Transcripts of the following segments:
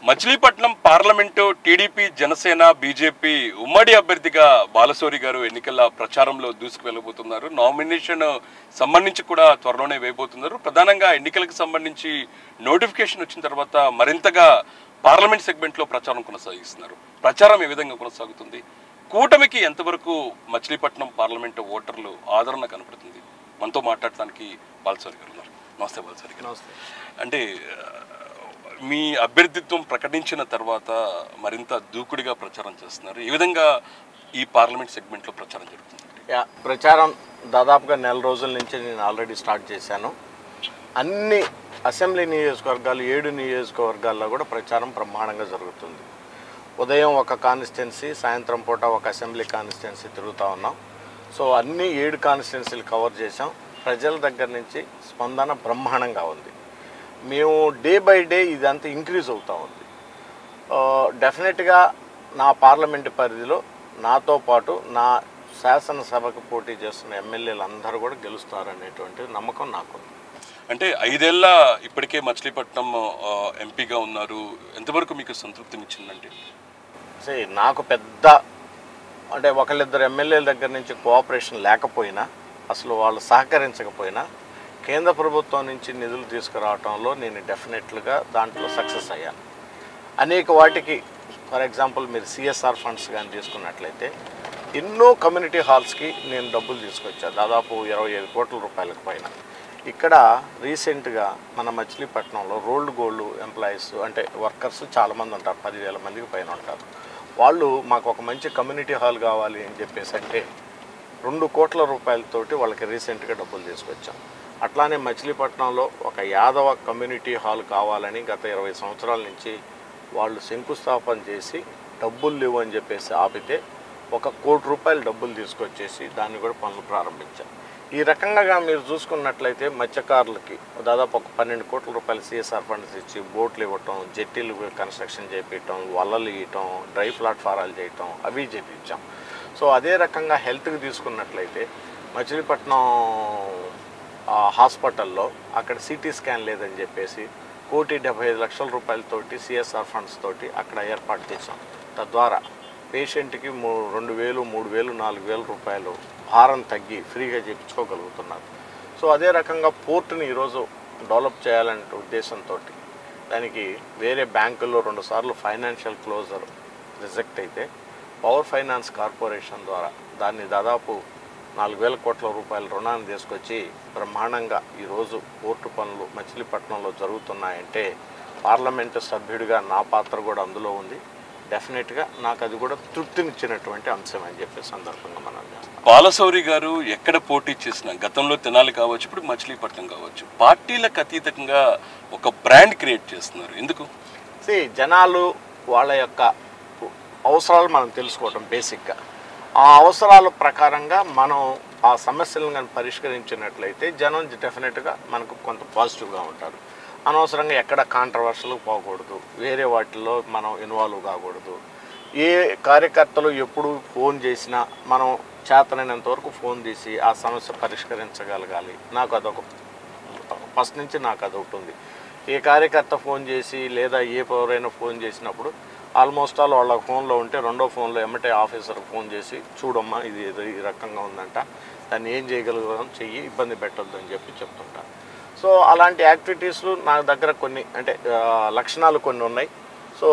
Machilipatnam parliament TDP Janasena BJP ఉమ్మడి అభ్యర్థిగా బాలశౌరి గారు ఎన్నికల ప్రచారంలో దూసుకు వెళ్ళబోతున్నారు. నామినేషన్ సంబంధించి కూడా త్వరలోనే వేయబోతున్నారు. ప్రధానంగా ఎన్నికలకు సంబంధించి నోటిఫికేషన్ వచ్చిన తర్వాత మరింతగా పార్లమెంట్ సెగ్మెంట్లో ప్రచారం కొనసాగిస్తున్నారు. ప్రచారం ఏ విధంగా కొనసాగుతుంది? కూటమికి ఎంతవరకు మచిలీపట్నం పార్లమెంటు ఓటర్లు ఆదరణ కనపడుతుంది? మనతో మాట్లాడటానికి బాలశౌరి గారు ఉన్నారు. నమస్తే బాలశౌరి గారు. నమస్తే. అంటే మీ అభ్యర్థిత్వం ప్రకటించిన తర్వాత మరింత దూకుడుగా ప్రచారం చేస్తున్నారు. ఏ విధంగా ఈ పార్లమెంట్ సెగ్మెంట్లో ప్రచారం జరుగుతుంది? ప్రచారం దాదాపుగా నెల రోజుల నుంచి నేను ఆల్రెడీ స్టార్ట్ చేశాను. అన్ని అసెంబ్లీ నియోజకవర్గాలు 7 నియోజకవర్గాల్లో కూడా ప్రచారం బ్రహ్మాండంగా జరుగుతుంది. ఉదయం ఒక కాన్స్టిట్యున్సీ, సాయంత్రం పూట ఒక అసెంబ్లీ కాన్స్టిట్యున్సీ తిరుగుతూ ఉన్నాం. సో అన్ని 7 కాన్స్టిట్యున్సీలు కవర్ చేసాం. ప్రజల దగ్గర నుంచి స్పందన బ్రహ్మాండంగా ఉంది. మేము డే బై డే ఇదంతా ఇంక్రీజ్ అవుతూ ఉంది. డెఫినెట్గా నా పార్లమెంటు పరిధిలో నాతో పాటు నా శాసనసభకు పోటీ చేస్తున్న ఎమ్మెల్యేలు అందరూ కూడా గెలుస్తారనేటువంటి నమ్మకం నాకుంది. అంటే 5 ఏళ్ళ ఇప్పటికే మచిలీపట్నం ఎంపీగా ఉన్నారు. ఎంతవరకు మీకు సంతృప్తినిచ్చిందండి? నాకు పెద్ద అంటే ఒకళ్ళిద్దరు ఎమ్మెల్యేల దగ్గర నుంచి కోఆపరేషన్ లేకపోయినా, అసలు వాళ్ళు సహకరించకపోయినా, కేంద్ర ప్రభుత్వం నుంచి నిధులు తీసుకురావడంలో నేను డెఫినెట్లుగా దాంట్లో సక్సెస్ అయ్యాను. అనేక వాటికి ఫర్ ఎగ్జాంపుల్ మీరు సిఎస్ఆర్ ఫండ్స్ కానీ తీసుకున్నట్లయితే ఎన్నో కమ్యూనిటీ హాల్స్కి నేను డబ్బులు తీసుకొచ్చాను, దాదాపు 25 కోట్ల రూపాయలకు పైన. ఇక్కడ రీసెంట్గా మన మచిలీపట్నంలో రోల్డ్ గోల్డ్ ఎంప్లాయీస్ అంటే వర్కర్స్ చాలామంది ఉంటారు, 10,000 మందికి పైన ఉంటారు. వాళ్ళు మాకు ఒక మంచి కమ్యూనిటీ హాల్ కావాలి అని చెప్పేసి అంటే 2 కోట్ల రూపాయలతోటి వాళ్ళకి రీసెంట్గా డబ్బులు తీసుకొచ్చాం. అట్లానే మచిలీపట్నంలో ఒక యాదవ కమ్యూనిటీ హాల్ కావాలని గత 20 సంవత్సరాల నుంచి వాళ్ళు శంకుస్థాపన చేసి డబ్బులు లేవు అని చెప్పేసి ఆపితే 1 కోటి రూపాయలు డబ్బులు తీసుకొచ్చేసి దాన్ని కూడా పనులు ప్రారంభించాం. ఈ రకంగా మీరు చూసుకున్నట్లయితే మత్స్యకారులకి దాదాపు ఒక 12 కోట్ల రూపాయలు సిఎస్ఆర్ ఫండ్స్ ఇచ్చి బోట్లు ఇవ్వటం, జెట్టీలు కన్స్ట్రక్షన్ చేయించడం, వలలు ఇవ్వటం, డ్రై ప్లాట్ఫారాలు చేయటం అవి చేయించాం. సో అదే రకంగా హెల్త్కి తీసుకున్నట్లయితే మచిలీపట్నం హాస్పిటల్లో అక్కడ సిటీ స్కాన్ లేదని చెప్పేసి 1,75,00,000 రూపాయలతోటి సిఎస్ఆర్ ఫండ్స్ తోటి అక్కడ ఏర్పాటు చేసాం. తద్వారా పేషెంట్కి 2,000, 3,000, 4,000 రూపాయలు భారం తగ్గి ఫ్రీగా చేయించుకోగలుగుతున్నారు. సో అదే రకంగా పోర్టుని ఈరోజు డెవలప్ చేయాలనే ఉద్దేశంతో దానికి వేరే బ్యాంకుల్లో 2 సార్లు ఫైనాన్షియల్ క్లోజర్ రిజెక్ట్ అయితే పవర్ ఫైనాన్స్ కార్పొరేషన్ ద్వారా దాన్ని దాదాపు 4,000 కోట్ల రూపాయల రుణాన్ని తీసుకొచ్చి బ్రహ్మాండంగా ఈరోజు పోర్టు పనులు మచిలీపట్నంలో జరుగుతున్నాయంటే పార్లమెంటు సభ్యుడిగా నా పాత్ర కూడా అందులో ఉంది. డెఫినెట్గా నాకు అది కూడా తృప్తినిచ్చినటువంటి అంశం అని చెప్పే సందర్భంగా మనం చేస్తాం. బాలశౌరి గారు ఎక్కడ పోటీ చేసినా గతంలో తెనాలి కావచ్చు, ఇప్పుడు మచిలీపట్నం కావచ్చు, పార్టీలకు అతీతంగా ఒక బ్రాండ్ క్రియేట్ చేస్తున్నారు. ఎందుకు? జనాలు వాళ్ళ యొక్క అవసరాలు మనం తెలుసుకోవటం బేసిక్గా. ఆ అవసరాల ప్రకారంగా మనం ఆ సమస్యలను కానీ పరిష్కరించినట్లయితే జనం డెఫినెట్గా మనకు కొంత పాజిటివ్గా ఉంటారు. అనవసరంగా ఎక్కడ కాంట్రవర్షియల్ పోకూడదు, వేరే వాటిల్లో మనం ఇన్వాల్వ్ కాకూడదు. ఏ కార్యకర్తలు ఎప్పుడు ఫోన్ చేసినా మనం చేతనైనంత వరకు ఫోన్ తీసి ఆ సమస్య పరిష్కరించగలగాలి. నాకు అదొక ఫస్ట్ నుంచి నాకు అదొకటి ఉంది. ఏ కార్యకర్త ఫోన్ చేసి లేదా ఎవరైనా ఫోన్ చేసినప్పుడు ఆల్మోస్ట్ ఆల్ వాళ్ళ ఫోన్లో ఉంటే రెండో ఫోన్లో ఎమ్మటే ఆఫీసర్కి ఫోన్ చేసి చూడమ్మా ఇది ఈ రకంగా ఉందంట, దాన్ని ఏం చేయగలుగుతాం, చెయ్యి, ఇబ్బంది పెట్టొద్దు అని చెప్తుంటా. సో అలాంటి యాక్టివిటీస్లు నా దగ్గర కొన్ని అంటే లక్షణాలు కొన్ని ఉన్నాయి. సో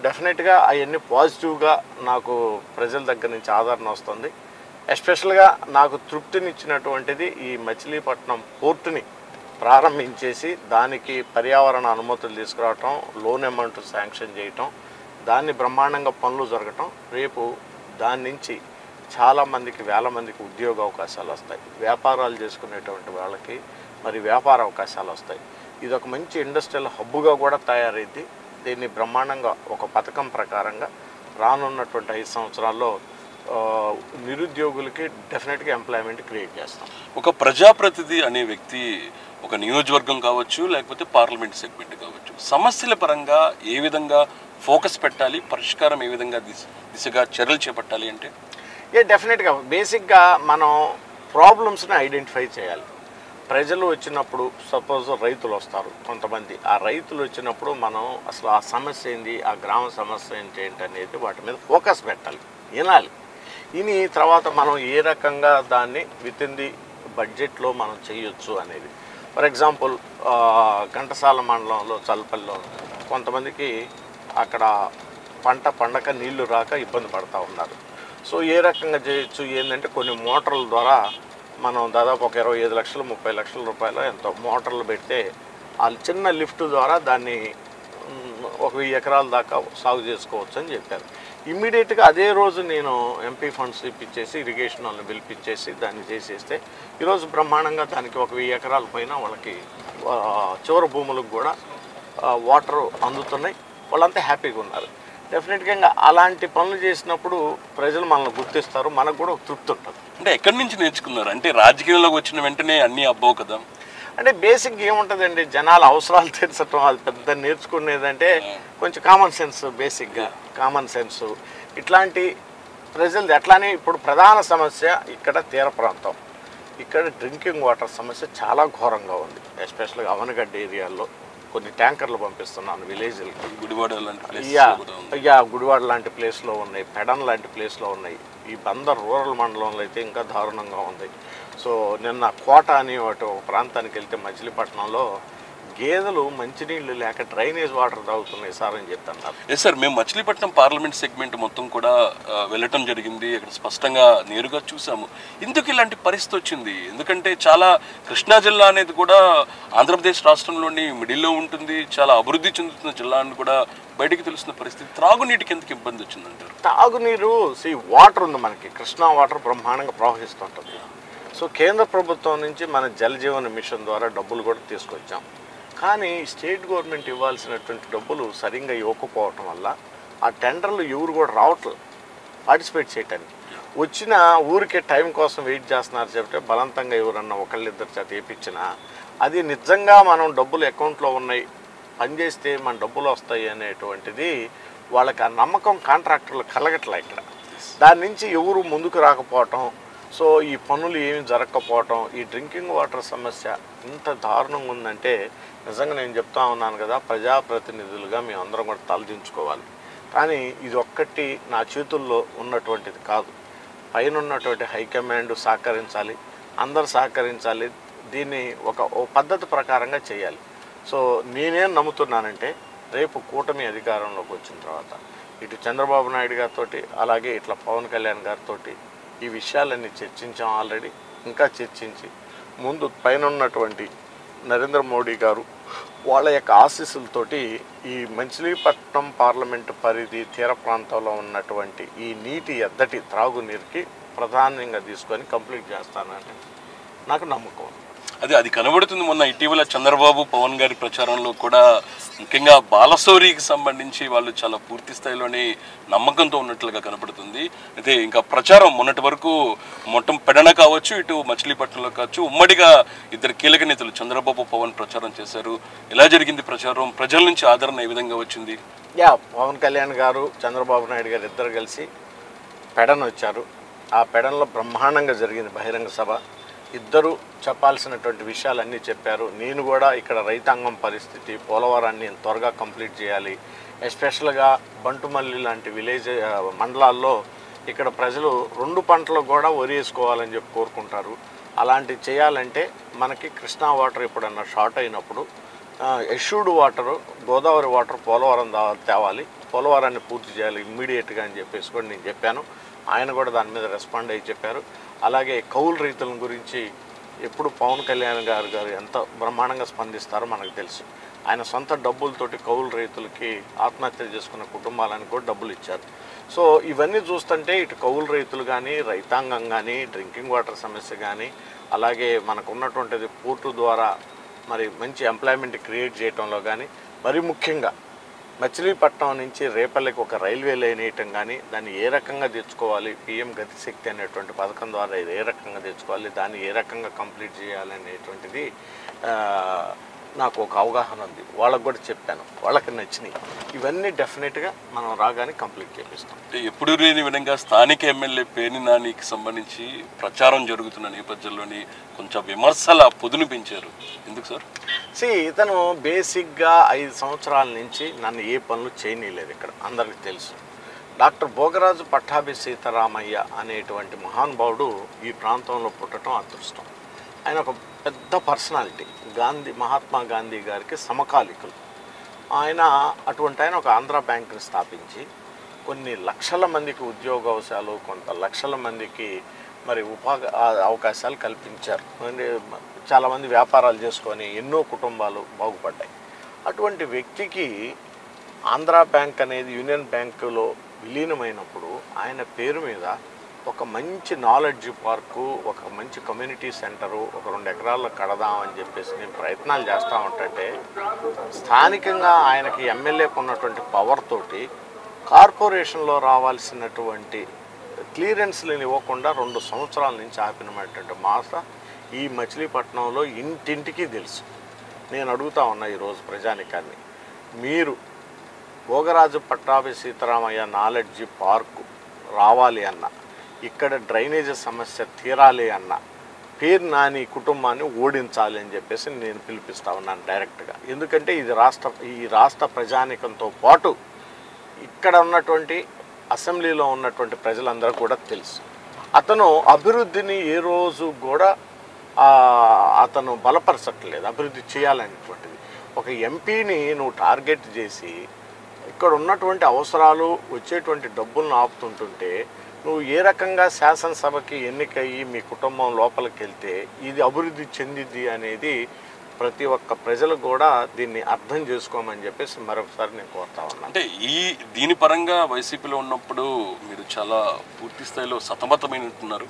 డెఫినెట్గా అవన్నీ పాజిటివ్గా నాకు ప్రజల దగ్గర నుంచి ఆదరణ వస్తుంది. ఎస్పెషల్గా నాకు తృప్తినిచ్చినటువంటిది ఈ మచిలీపట్నం పోర్టుని ప్రారంభించేసి దానికి పర్యావరణ అనుమతులు తీసుకురావటం, లోన్ అమౌంట్ శాంక్షన్ చేయటం, దాన్ని బ్రహ్మాండంగా పనులు జరగటం. రేపు దాని నుంచి చాలామందికి, వేల మందికి ఉద్యోగ అవకాశాలు వస్తాయి. వ్యాపారాలు చేసుకునేటువంటి వాళ్ళకి మరి వ్యాపార అవకాశాలు వస్తాయి. ఇది ఒక మంచి ఇండస్ట్రియల్ హబ్బుగా కూడా తయారైంది. దీన్ని బ్రహ్మాండంగా ఒక పథకం ప్రకారంగా రానున్నటువంటి 5 సంవత్సరాల్లో నిరుద్యోగులకి డెఫినెట్గా ఎంప్లాయ్మెంట్ క్రియేట్ చేస్తాం. ఒక ప్రజాప్రతినిధి అనే వ్యక్తి ఒక నియోజకవర్గం కావచ్చు, లేకపోతే పార్లమెంట్ సెగ్మెంట్ కావచ్చు, సమస్యల పరంగా ఏ విధంగా ఫోకస్ పెట్టాలి, పరిష్కారం ఏ విధంగా దిశగా చర్యలు చేపట్టాలి అంటే డెఫినెట్గా బేసిక్గా మనం ప్రాబ్లమ్స్ని ఐడెంటిఫై చేయాలి. ప్రజలు వచ్చినప్పుడు సపోజ్ రైతులు వస్తారు కొంతమంది, ఆ రైతులు వచ్చినప్పుడు మనం అసలు ఆ సమస్య ఏంది, ఆ గ్రామ సమస్య ఏంటి అనేది వాటి మీద ఫోకస్ పెట్టాలి, వినాలి. ఇని తర్వాత మనం ఏ రకంగా దాన్ని విత్ ఇన్ ది బడ్జెట్లో మనం చేయొచ్చు అనేది. ఫర్ ఎగ్జాంపుల్ ఘంటసాల మండలంలో చల్లపల్లిలో కొంతమందికి అక్కడ పంట పండక నీళ్లు రాక ఇబ్బంది పడుతూ ఉన్నారు. సో ఏ రకంగా చేయొచ్చు ఏంటంటే కొన్ని మోటార్ల ద్వారా మనం దాదాపు ఒక 25 లక్షలు 30 లక్షల రూపాయలు ఎంతో మోటార్లు పెడితే ఆ చిన్న లిఫ్ట్ ద్వారా దాన్ని ఒక 1000 ఎకరాల దాకా సాగు చేసుకోవచ్చు అని చెప్పారు. ఇమ్మీడియట్గా అదే రోజు నేను ఎంపీ ఫండ్స్ ఇప్పించేసి ఇరిగేషన్ వాళ్ళని పిలిపించేసి దాన్ని చేసేస్తే ఈరోజు బ్రహ్మాండంగా దానికి ఒక 1000 ఎకరాల పైన వాళ్ళకి చివరి భూములకు కూడా వాటర్ అందుతున్నాయి. వాళ్ళంతా హ్యాపీగా ఉన్నారు. డెఫినెట్గా అలాంటి పనులు చేసినప్పుడు ప్రజలు మనల్ని గుర్తిస్తారు, మనకు కూడా ఒక తృప్తి ఉంటుంది. అంటే ఎక్కడి నుంచి నేర్చుకున్నారు? అంటే రాజకీయంలోకి వచ్చిన వెంటనే అన్నీ అబ్బవు కదా. అంటే బేసిక్ ఏముంటుందండి, జనాల అవసరాలు తీర్చడం అది పెద్ద నేర్చుకునేదంటే కొంచెం కామన్ సెన్స్, బేసిక్గా కామన్ సెన్సు ఇట్లాంటి ప్రజలది. అట్లానే ఇప్పుడు ప్రధాన సమస్య ఇక్కడ తీర ప్రాంతం, ఇక్కడ డ్రింకింగ్ వాటర్ సమస్య చాలా ఘోరంగా ఉంది. ఎస్పెషల్గా అవనగడ్డ ఏరియాలో కొన్ని ట్యాంకర్లు పంపిస్తున్నాను విలేజ్లకి. గుడివాడ గుడివాడ లాంటి ప్లేస్లో ఉన్నాయి, పెడన్ లాంటి ప్లేస్లో ఉన్నాయి. ఈ బందర్ రూరల్ మండలంలో అయితే ఇంకా దారుణంగా ఉంది. సో నిన్న కోట అని ఒక ప్రాంతానికి వెళ్తే మచిలీపట్నంలో గేదెలు మంచినీళ్ళు లేక డ్రైనేజ్ వాటర్ తాగుతున్నాయి సార్ అని చెప్తున్నారు. ఎస్ సార్, మేము మచిలీపట్నం పార్లమెంట్ సెగ్మెంట్ మొత్తం కూడా వెళ్ళటం జరిగింది. అక్కడ స్పష్టంగా నేరుగా చూసాము ఎందుకు ఇలాంటి పరిస్థితి వచ్చింది. ఎందుకంటే చాలా కృష్ణా జిల్లా అనేది కూడా ఆంధ్రప్రదేశ్ రాష్ట్రంలోని మిడిల్లో ఉంటుంది, చాలా అభివృద్ధి చెందుతున్న జిల్లా అని కూడా బయటికి తెలుస్తున్న పరిస్థితి. త్రాగునీటికి ఎందుకు ఇబ్బంది వచ్చిందంటారు? తాగునీరు వాటర్ ఉంది మనకి, కృష్ణా వాటర్ బ్రహ్మాండంగా ప్రవహిస్తుంటుంది. సో కేంద్ర ప్రభుత్వం నుంచి మన జల్ జీవన్ మిషన్ ద్వారా డబ్బులు కూడా తీసుకొచ్చాం. కానీ స్టేట్ గవర్నమెంట్ ఇవ్వాల్సినటువంటి డబ్బులు సరిగ్గా ఇవ్వకపోవటం వల్ల ఆ టెండర్లు ఎవరు కూడా రావట్లేదు పార్టిసిపేట్ చేయటానికి. వచ్చిన ఊరికే టైం కోసం వెయిట్ చేస్తున్నారు చెప్తే బలవంతంగా ఎవరన్నా ఒకళ్ళిద్దరు చేత వేయించినా అది నిజంగా మనం డబ్బులు అకౌంట్లో ఉన్నాయి, పనిచేస్తే మన డబ్బులు వస్తాయి అనేటువంటిది వాళ్ళకి ఆ నమ్మకం కాంట్రాక్టర్లు కలగట్లే ఇక్కడ. దాని నుంచి ఎవరు ముందుకు రాకపోవటం, సో ఈ పనులు ఏమి జరగకపోవటం, ఈ డ్రింకింగ్ వాటర్ సమస్య ఇంత దారుణంగా ఉందంటే నిజంగా నేను చెప్తా ఉన్నాను కదా, ప్రజాప్రతినిధులుగా మేము అందరం కూడా తలదించుకోవాలి. కానీ ఇది ఒక్కటి నా చేతుల్లో ఉన్నటువంటిది కాదు. పైన ఉన్నటువంటి హైకమాండ్ సహకరించాలి, అందరు సహకరించాలి, దీన్ని ఒక పద్ధతి ప్రకారంగా చేయాలి. సో నేనేం నమ్ముతున్నానంటే రేపు కూటమి అధికారంలోకి వచ్చిన తర్వాత ఇటు చంద్రబాబు నాయుడు గారితో అలాగే ఇట్లా పవన్ కళ్యాణ్ గారితో ఈ విషయాలన్నీ చర్చించాం ఆల్రెడీ. ఇంకా చర్చించి ముందు పైన ఉన్నటువంటి నరేంద్ర మోడీ గారు వాళ్ళ యొక్క ఆశీస్సులతోటి ఈ మచిలీపట్నం పార్లమెంటు పరిధి తీర ప్రాంతంలో ఉన్నటువంటి ఈ నీటి ఎద్దటి త్రాగునీరుకి ప్రధానంగా తీసుకొని కంప్లీట్ చేస్తానని నాకు నమ్మకం. అది కనబడుతుంది. మొన్న ఇటీవల చంద్రబాబు పవన్ గారి ప్రచారంలో కూడా ముఖ్యంగా బాలశౌరికి సంబంధించి వాళ్ళు చాలా పూర్తి స్థాయిలోని నమ్మకంతో ఉన్నట్లుగా కనబడుతుంది. అయితే ఇంకా ప్రచారం మొన్నటి వరకు మొత్తం పెడన కావచ్చు, ఇటు మచిలీపట్నంలో కావచ్చు, ఉమ్మడిగా ఇద్దరు కీలక నేతలు చంద్రబాబు పవన్ ప్రచారం చేశారు. ఎలా జరిగింది ప్రచారం? ప్రజల నుంచి ఆదరణ ఏ విధంగా వచ్చింది? పవన్ కళ్యాణ్ గారు చంద్రబాబు నాయుడు గారు ఇద్దరు కలిసి పెడన వచ్చారు. ఆ పెడనలో బ్రహ్మాండంగా జరిగింది బహిరంగ సభ. ఇద్దరు చెప్పాల్సినటువంటి విషయాలన్నీ చెప్పారు. నేను కూడా ఇక్కడ రైతాంగం పరిస్థితి, పోలవరాన్ని త్వరగా కంప్లీట్ చేయాలి, ఎస్పెషల్గా బంటుమల్లి లాంటి విలేజ్ మండలాల్లో ఇక్కడ ప్రజలు 2 పంటలు కూడా వరి వేసుకోవాలని చెప్పి కోరుకుంటారు. అలాంటివి చేయాలంటే మనకి కృష్ణా వాటర్ ఎప్పుడన్నా షార్ట్ అయినప్పుడు ఎష్యూడ్ వాటరు, గోదావరి వాటర్ పోలవరం తేవాలి, పోలవరాన్ని పూర్తి చేయాలి ఇమ్మీడియట్గా అని చెప్పేసి కూడా నేను చెప్పాను. ఆయన కూడా దాని మీద రెస్పాండ్ అయ్యి చెప్పారు. అలాగే కౌలు రైతుల గురించి ఎప్పుడు పవన్ కళ్యాణ్ గారు ఎంత బ్రహ్మాండంగా స్పందిస్తారో మనకు తెలుసు. ఆయన సొంత డబ్బులతోటి కౌలు రైతులకి ఆత్మహత్య చేసుకున్న కుటుంబాలకు కూడా డబ్బులు ఇచ్చారు. సో ఇవన్నీ చూస్తుంటే ఇటు కౌలు రైతులు కానీ, రైతాంగం కానీ, డ్రింకింగ్ వాటర్ సమస్య కానీ, అలాగే మనకు ఉన్నటువంటిది పోర్టు ద్వారా మరి మంచి ఎంప్లాయ్మెంట్ క్రియేట్ చేయడంలో కానీ, మరి ముఖ్యంగా మచిలీపట్నం నుంచి రేపల్లికి ఒక రైల్వే లైన్ వేయటం కానీ, దాన్ని ఏ రకంగా తెచ్చుకోవాలి, పిఎం గతిశక్తి అనేటువంటి పథకం ద్వారా ఇది ఏ రకంగా తెచ్చుకోవాలి, దాన్ని ఏ రకంగా కంప్లీట్ చేయాలి అనేటువంటిది నాకు ఒక అవగాహన ఉంది, వాళ్ళకు కూడా చెప్పాను, వాళ్ళకి నచ్చినాయి. ఇవన్నీ డెఫినెట్గా మనం రాగానే కంప్లీట్ చేపిస్తాం. అంటే ఎప్పుడు లేని విధంగా స్థానిక ఎమ్మెల్యే పేర్ని నానికి సంబంధించి ప్రచారం జరుగుతున్న నేపథ్యంలోని కొంచెం విమర్శల పొదును పెంచారు. ఎందుకు సార్? ఇతను బేసిక్గా 5 సంవత్సరాల నుంచి నన్ను ఏ పనులు చేయనీయలేదు. ఇక్కడ అందరికీ తెలుసు. డాక్టర్ భోగరాజు పట్టాభి సీతారామయ్య అనేటువంటి మహానుభావుడు ఈ ప్రాంతంలో పుట్టడం అదృష్టం. ఆయన ఒక పెద్ద పర్సనాలిటీ, మహాత్మా గాంధీ గారికి సమకాలికులు. ఆయన ఒక ఆంధ్ర బ్యాంకుని స్థాపించి కొన్ని లక్షల మందికి ఉద్యోగావకాశాలు, కొంత లక్షల మందికి మరి అవకాశాలు కల్పించారు. చాలామంది వ్యాపారాలు చేసుకొని ఎన్నో కుటుంబాలు బాగుపడ్డాయి. అటువంటి వ్యక్తికి ఆంధ్ర బ్యాంక్ అనేది యూనియన్ బ్యాంకులో విలీనమైనప్పుడు ఆయన పేరు మీద ఒక మంచి నాలెడ్జ్ పార్కు, ఒక మంచి కమ్యూనిటీ సెంటరు, ఒక 2 ఎకరాల్లో కడదామని చెప్పేసి నేను ప్రయత్నాలు చేస్తూ ఉంటుంటే, స్థానికంగా ఆయనకి ఎమ్మెల్యేకు ఉన్నటువంటి పవర్ తోటి కార్పొరేషన్లో రావాల్సినటువంటి క్లియరెన్స్లను ఇవ్వకుండా 2 సంవత్సరాల నుంచి ఆపినటువంటి మాట ఈ మచిలీపట్నంలో ఇంటింటికి తెలుసు. నేను అడుగుతా ఉన్నా ఈరోజు ప్రజానికాన్ని, మీరు భోగరాజు పట్టాభి సీతారామయ్య నాలెడ్జి పార్కు రావాలి అన్న, ఇక్కడ డ్రైనేజీ సమస్య తీరాలి అన్న, పేరు నాని కుటుంబాన్ని ఓడించాలి అని చెప్పేసి నేను పిలిపిస్తా ఉన్నాను డైరెక్ట్గా. ఎందుకంటే ఈ రాష్ట్ర ప్రజానికంతో పాటు ఇక్కడ ఉన్నటువంటి అసెంబ్లీలో ఉన్నటువంటి ప్రజలందరూ కూడా తెలుసు. అతను అభివృద్ధిని ఏ రోజు కూడా అతను బలపరచట్లేదు, అభివృద్ధి చేయాలనేటువంటిది. ఒక ఎంపీని నువ్వు టార్గెట్ చేసి ఇక్కడ ఉన్నటువంటి అవసరాలు, వచ్చేటువంటి డబ్బులను ఆపుతుంటుంటే, నువ్వు ఏ రకంగా శాసనసభకి ఎన్నికయ్యి మీ కుటుంబం లోపలికి వెళ్తే ఇది అభివృద్ధి చెందిద్ది అనేది ప్రతి ఒక్క ప్రజలు కూడా దీన్ని అర్థం చేసుకోమని చెప్పేసి మరొకసారి నేను కోరుతా ఉన్నాను. అంటే దీని పరంగా వైసీపీలో ఉన్నప్పుడు మీరు చాలా పూర్తి స్థాయిలో సతమతమైనట్టున్నారు.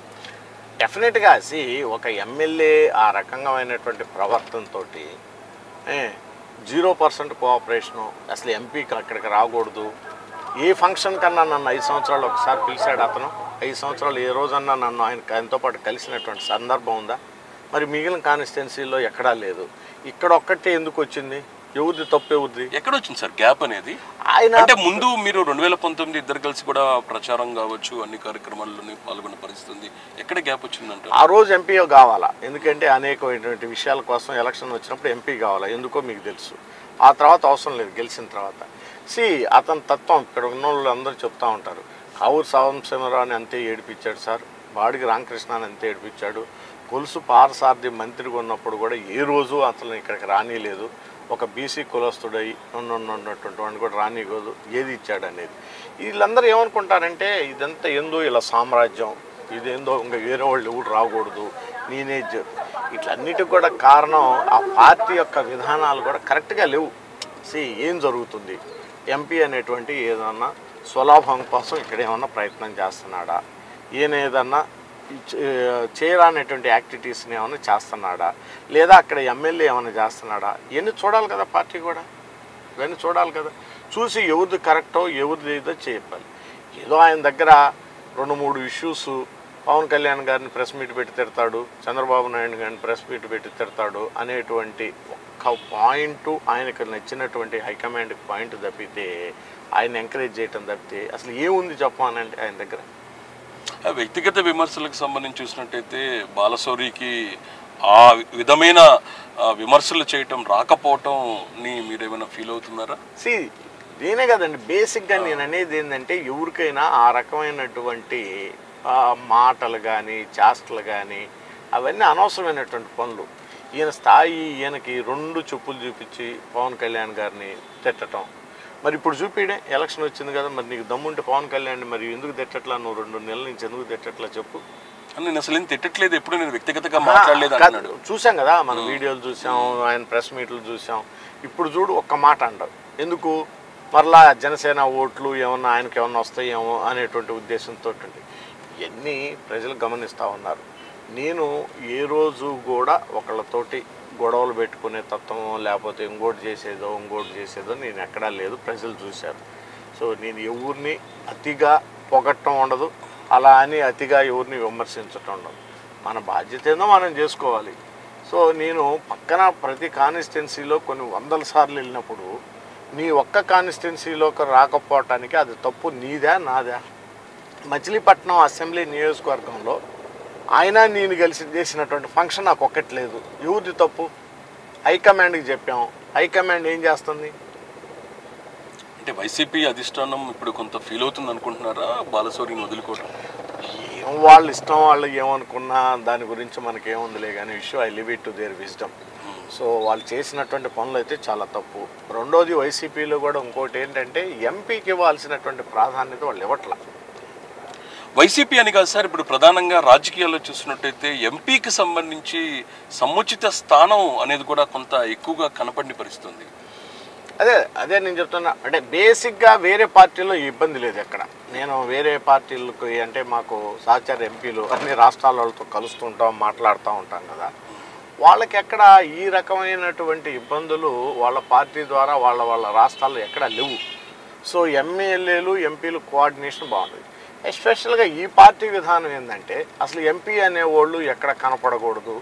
డెఫినెట్గా ఒక ఎమ్మెల్యే ఆ రకంగామైనటువంటి ప్రవర్తనతో 0% కోఆపరేషను, అసలు ఎంపీకి అక్కడికి రాకూడదు. ఏ ఫంక్షన్ కన్నా నన్ను 5 సంవత్సరాలు ఒకసారి పిలిచాడు అతను. 5 సంవత్సరాలు ఏ రోజన్నా నన్ను ఆయనతో పాటు కలిసినటువంటి సందర్భం ఉందా? మరి మిగిలిన కాన్స్టిట్యున్సీలో ఎక్కడా లేదు. ఇక్కడ ఒక్కటే ఎందుకు వచ్చింది? ఎవరిది తప్పు, ఎవరిది? ఎక్కడ వచ్చింది సార్ గ్యాప్ అనేది? ఆయన అంటే ముందు మీరు 2019 ఇద్దరు కలిసి కూడా ప్రచారం కావచ్చు, అన్ని కార్యక్రమాల్లోనే పాల్గొన్న పరిస్థితి, ఎక్కడ గ్యాప్ వచ్చిందంటే ఆ రోజు ఎంపీ కావాలా? ఎందుకంటే అనేకమైనటువంటి విషయాల కోసం ఎలక్షన్ వచ్చినప్పుడు ఎంపీ కావాలా, ఎందుకో మీకు తెలుసు. ఆ తర్వాత అవసరం లేదు, గెలిచిన తర్వాత. అతని తత్వం ఇక్కడ ఉన్న వాళ్ళు అందరూ చెప్తూ ఉంటారు. కావూరు సాంబశివరావుని అంతే ఏడిపించాడు సార్, బాడికి రామకృష్ణని అంతే ఏడిపించాడు, కొలుసు పారసారథి మంత్రిగా ఉన్నప్పుడు కూడా ఏ రోజు అసలు ఇక్కడికి రానిలేదు, ఒక బీసీ కులస్తుడై ఉన్నటువంటి వాడిని కూడా రానివ్వదు, ఏది ఇచ్చాడు అనేది. వీళ్ళందరూ ఏమనుకుంటారంటే ఇదంతా ఏందో ఇలా సామ్రాజ్యం, ఇదేందో ఇంకా వేరే వాళ్ళు ఎవరు రాకూడదు, నేనే ఇట్లన్నిటికి కూడా కారణం ఆ పార్టీ యొక్క విధానాలు కూడా కరెక్ట్గా లేవు. ఏం జరుగుతుంది? ఎంపీ అనేటువంటి ఏదన్నా స్వలాభం కోసం ఇక్కడ ఏమన్నా ప్రయత్నం చేస్తున్నాడా, ఈయన ఏదన్నా చేయరానటువంటి యాక్టివిటీస్ని ఏమైనా చేస్తున్నాడా, లేదా అక్కడ ఎమ్మెల్యే ఏమైనా చేస్తున్నాడా, ఇవన్నీ చూడాలి కదా పార్టీ కూడా. ఇవన్నీ చూడాలి కదా, చూసి ఎవరిది కరెక్టో ఎవరిది ఏదో చెప్పాలి. ఏదో ఆయన దగ్గర 2-3 ఇష్యూస్, పవన్ కళ్యాణ్ గారిని ప్రెస్ మీట్ పెట్టి తిడతాడు, చంద్రబాబు నాయుడు గారిని ప్రెస్ మీట్ పెట్టి తిడతాడు అనేటువంటి ఒక్క పాయింట్ ఆయనకు నచ్చినటువంటి హైకమాండ్కి పాయింట్ తప్పితే, ఆయన ఎంకరేజ్ చేయటం తప్పితే అసలు ఏముంది చెప్పానంటే ఆయన దగ్గర. వ్యక్తిగత విమర్శలకు సంబంధించి చూసినట్టయితే బాలశౌరికి ఆ విధమైన విమర్శలు చేయటం రాకపోవటంని మీరు ఏమైనా ఫీల్ అవుతున్నారా? నేనే కదండి బేసిక్గా నేను అనేది ఏంటంటే, ఎవరికైనా ఆ రకమైనటువంటి మాటలు కానీ చేష్టలు కానీ అవన్నీ అనవసరమైనటువంటి పనులు. ఈయన స్థాయి, ఈయనకి 2 చెప్పులు చూపించి పవన్ కళ్యాణ్ గారిని తిట్టడం. మరి ఇప్పుడు చూపిడే ఎలక్షన్ వచ్చింది కదా, మరి నీకు దమ్ముంటే పవన్ కళ్యాణ్ మరి ఎందుకు తిట్టట్లా, నువ్వు 2 నెలల నుంచి ఎందుకు తిట్టట్లా చెప్పు. నేను అసలు ఏం తిట్టట్లేదు, ఎప్పుడు నేను వ్యక్తిగతంగా మాట్లాడలేదు అన్నాడు. చూసాం కదా, మనం వీడియోలు చూసాం, ఆయన ప్రెస్ మీట్లు చూసాం. ఇప్పుడు చూడు ఒక్క మాట అంటావు ఎందుకు, మరలా జనసేన ఓట్లు ఏమన్నా ఆయనకి ఏమన్నా వస్తాయేమో అనేటువంటి ఉద్దేశంతో ఇవన్నీ ప్రజలు గమనిస్తూ ఉన్నారు. నేను ఏ రోజు కూడా ఒకళ్ళతోటి గొడవలు పెట్టుకునే తత్వమో లేకపోతే ఇంకోటి చేసేదో నేను ఎక్కడా లేదు, ప్రజలు చూశారు. నేను ఎవరిని అతిగా పొగట్టడం ఉండదు, అలా అని అతిగా ఎవరిని విమర్శించటం ఉండదు. మన బాధ్యత ఏందో మనం చేసుకోవాలి. సో నేను పక్కన ప్రతి కాన్స్టిట్యున్సీలో కొన్ని వందల సార్లు వెళ్ళినప్పుడు నీ ఒక్క కాన్స్టిట్యున్సీలోకి రాకపోవటానికి అది తప్పు నీదా నాదా? మచిలీపట్నం అసెంబ్లీ నియోజకవర్గంలో ఆయన నేను కలిసి చేసినటువంటి ఫంక్షన్ నాకు ఒక్కట్లేదు. ఎవరిది తప్పు? హైకమాండ్కి చెప్పాం. హైకమాండ్ ఏం చేస్తుంది? అంటే వైసీపీ అధిష్టానం ఇప్పుడు కొంత ఫీల్ అవుతుంది అనుకుంటున్నారా బాలశౌరిని వదులుకోవడం? ఏం వాళ్ళ ఇష్టం, వాళ్ళు ఏమనుకున్నా దాని గురించి మనకేముందిలే కానీ విషయం I live it to their wisdom. So వాళ్ళు చేసినటువంటి పనులు అయితే చాలా తప్పు. రెండోది వైసీపీలో కూడా ఇంకోటి ఏంటంటే ఎంపీకి ఇవ్వాల్సినటువంటి ప్రాధాన్యత వాళ్ళు ఇవ్వట్ల. వైసీపీ అని కాదు సార్, ఇప్పుడు ప్రధానంగా రాజకీయాల్లో చూసినట్టయితే ఎంపీకి సంబంధించి సముచిత స్థానం అనేది కూడా కొంత ఎక్కువగా కనపడిన పరిస్థితుంది. అదే నేను చెప్తున్నా. అంటే బేసిక్గా వేరే పార్టీలో ఇబ్బంది లేదు ఎక్కడ. నేను వేరే పార్టీలకు అంటే మాకు సహచర ఎంపీలు అన్ని రాష్ట్రాల వాళ్ళతో కలుస్తుంటాం, మాట్లాడుతూ ఉంటాం కదా. వాళ్ళకి ఎక్కడ ఈ రకమైనటువంటి ఇబ్బందులు వాళ్ళ పార్టీ ద్వారా వాళ్ళ రాష్ట్రాల్లో ఎక్కడ లేవు. సో ఎమ్మెల్యేలు ఎంపీలు కోఆర్డినేషన్ బాగుంటుంది. ఎస్పెషల్గా ఈ పార్టీ విధానం ఏంటంటే అసలు ఎంపీ అనేవాళ్ళు ఎక్కడ కనపడకూడదు.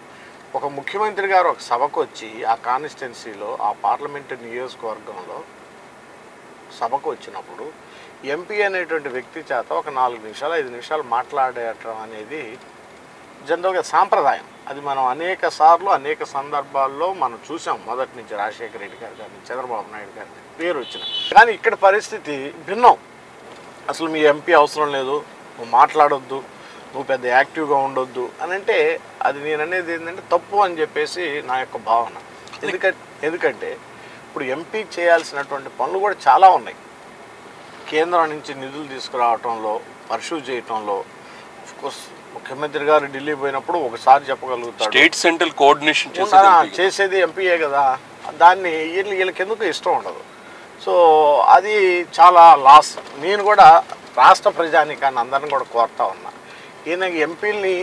ఒక ముఖ్యమంత్రి గారు ఒక సభకు వచ్చి ఆ కాన్స్టిట్యున్సీలో ఆ పార్లమెంటు నియోజకవర్గంలో సభకు వచ్చినప్పుడు ఎంపీ అనేటువంటి వ్యక్తి చేత ఒక 4 నిమిషాలు 5 నిమిషాలు మాట్లాడటం అనేది జనరల్గా సాంప్రదాయం. అది మనం అనేక సార్లు అనేక సందర్భాల్లో మనం చూసాం. మొదటి నుంచి రాజశేఖర రెడ్డి గారు కానీ చంద్రబాబు నాయుడు గారి పేరు వచ్చిన. కానీ ఇక్కడ పరిస్థితి భిన్నం. అసలు మీ ఎంపీ అవసరం లేదు, నువ్వు మాట్లాడొద్దు, నువ్వు పెద్ద యాక్టివ్గా ఉండొద్దు అని అంటే అది నేను అనేది ఏంటంటే తప్పు అని చెప్పేసి నా యొక్క భావన. ఎందుకంటే ఇప్పుడు ఎంపీ చేయాల్సినటువంటి పనులు కూడా చాలా ఉన్నాయి. కేంద్రం నుంచి నిధులు తీసుకురావటంలో, పర్సూ చేయటంలో. ఆఫ్కోర్స్ ముఖ్యమంత్రి గారు ఢిల్లీ పోయినప్పుడు ఒకసారి చెప్పగలుగుతాడు, స్టేట్ సెంట్రల్ కోఆర్డినేషన్ చేసేది ఎంపీయే కదా. దాన్ని వీళ్ళకి ఎందుకు ఇష్టం ఉండదు. సో అది చాలా లాస్. నేను కూడా రాష్ట్ర ప్రజానికాన్ని అందరిని కూడా కోరుతా ఉన్నా, ఈయన ఎంపీలని